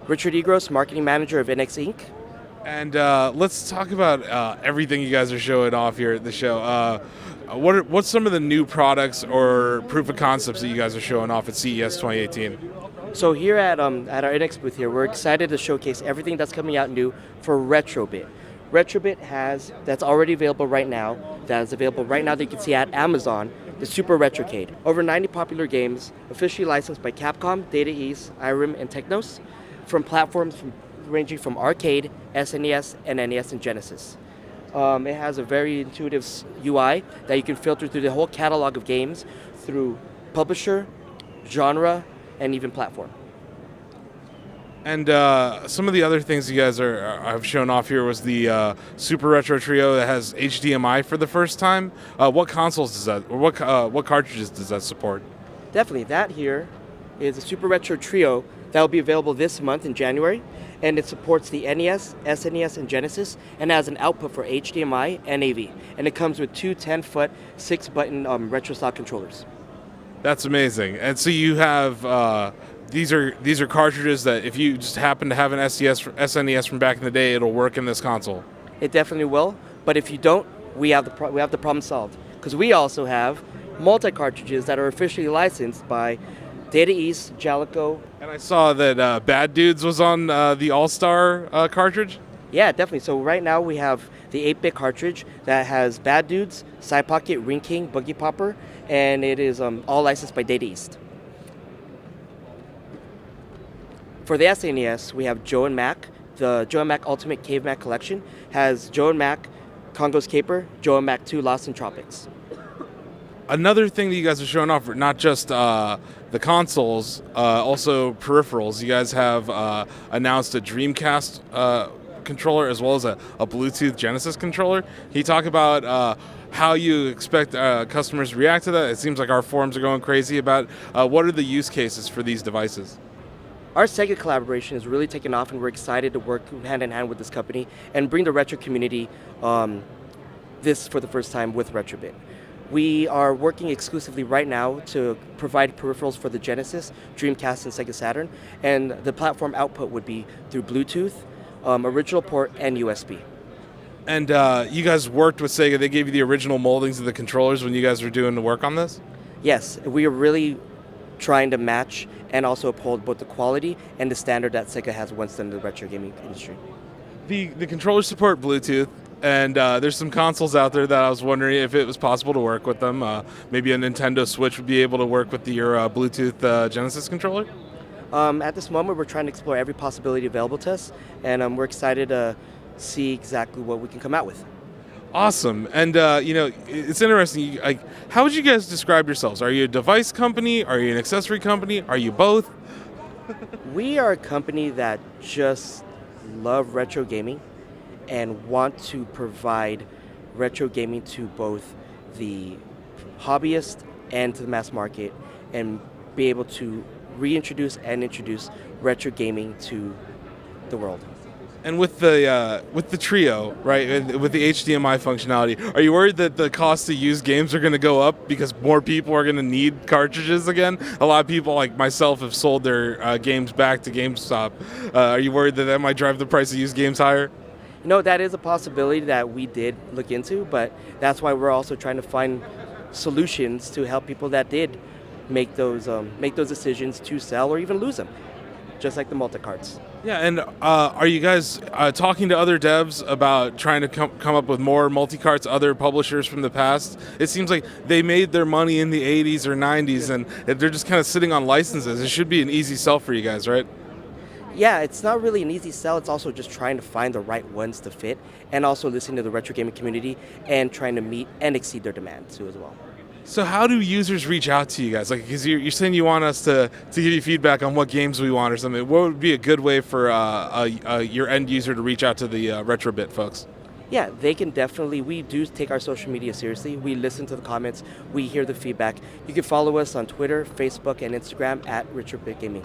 Richard Egros, Marketing Manager of NX Inc. And let's talk about everything you guys are showing off here at the show. What's some of the new products or proof of concepts that you guys are showing off at CES 2018? So here at our NX booth here, we're excited to showcase everything that's coming out new for Retrobit. Retrobit that's already available right now, that you can see at Amazon, the Super Retrocade. Over 90 popular games, officially licensed by Capcom, Data East, Irem, and Technos, from platforms ranging from arcade, SNES, and NES and Genesis. It has a very intuitive UI that you can filter through the whole catalog of games through publisher, genre, and even platform. And some of the other things you guys have shown off here was the Super Retro Trio that has HDMI for the first time. What consoles does that, or what cartridges does that support? Definitely, that here is a Super Retro Trio that will be available this month in January, and it supports the NES, SNES, and Genesis, and has an output for HDMI and AV. And it comes with two 10-foot, 6-button retro-style controllers. That's amazing. And so you have these are cartridges that if you just happen to have an SNES from back in the day, it'll work in this console. It definitely will, but if you don't, we have the problem solved, because we also have multi-cartridges that are officially licensed by Data East, Jalico. And I saw that Bad Dudes was on the All-Star cartridge? Yeah, definitely. So right now we have the 8-bit cartridge that has Bad Dudes, Side Pocket, Ring King, Boogie Popper, and it is all licensed by Data East. For the SNES, we have Joe and Mac. The Joe and Mac Ultimate Caveman Collection has Joe and Mac, Congo's Caper, Joe and Mac 2, Lost in Tropics. Another thing that you guys are showing off, not just the consoles, also peripherals. You guys have announced a Dreamcast controller as well as a Bluetooth Genesis controller. Can you talk about how you expect customers to react to that? It seems like our forums are going crazy about what are the use cases for these devices? Our Sega collaboration is really taken off, and we're excited to work hand in hand with this company and bring the retro community this for the first time with Retrobit. We are working exclusively right now to provide peripherals for the Genesis, Dreamcast, and Sega Saturn, and the platform output would be through Bluetooth, original port, and USB. And you guys worked with Sega. They gave you the original moldings of the controllers when you guys were doing the work on this? Yes, we are really trying to match and also uphold both the quality and the standard that Sega has once done in the retro gaming industry. The controllers support Bluetooth, and there's some consoles out there that I was wondering if it was possible to work with them. Maybe a Nintendo Switch would be able to work with your Bluetooth Genesis controller? At this moment, we're trying to explore every possibility available to us, and we're excited to see exactly what we can come out with. Awesome. And, it's interesting. How would you guys describe yourselves? Are you a device company? Are you an accessory company? Are you both? We are a company that just love retro gaming and want to provide retro gaming to both the hobbyist and to the mass market, and be able to reintroduce and introduce retro gaming to the world. And with the Trio, right, with the HDMI functionality, are you worried that the cost to use games are going to go up because more people are going to need cartridges again? A lot of people, like myself, have sold their games back to GameStop. Are you worried that might drive the price of used games higher? That is a possibility that we did look into, but that's why we're also trying to find solutions to help people that did make those decisions to sell or even lose them, just like the multi-carts. Yeah, and are you guys talking to other devs about trying to come up with more multi-carts, other publishers from the past? It seems like they made their money in the 80s or 90s, and they're just kind of sitting on licenses. It should be an easy sell for you guys, right? Yeah, it's not really an easy sell. It's also just trying to find the right ones to fit, and also listening to the retro gaming community and trying to meet and exceed their demands too as well. So how do users reach out to you guys? Like, because you're saying you want us to give you feedback on what games we want or something. What would be a good way for your end user to reach out to the Retrobit folks? Yeah, they can definitely. We do take our social media seriously. We listen to the comments. We hear the feedback. You can follow us on Twitter, Facebook, and Instagram at Retrobit Gaming.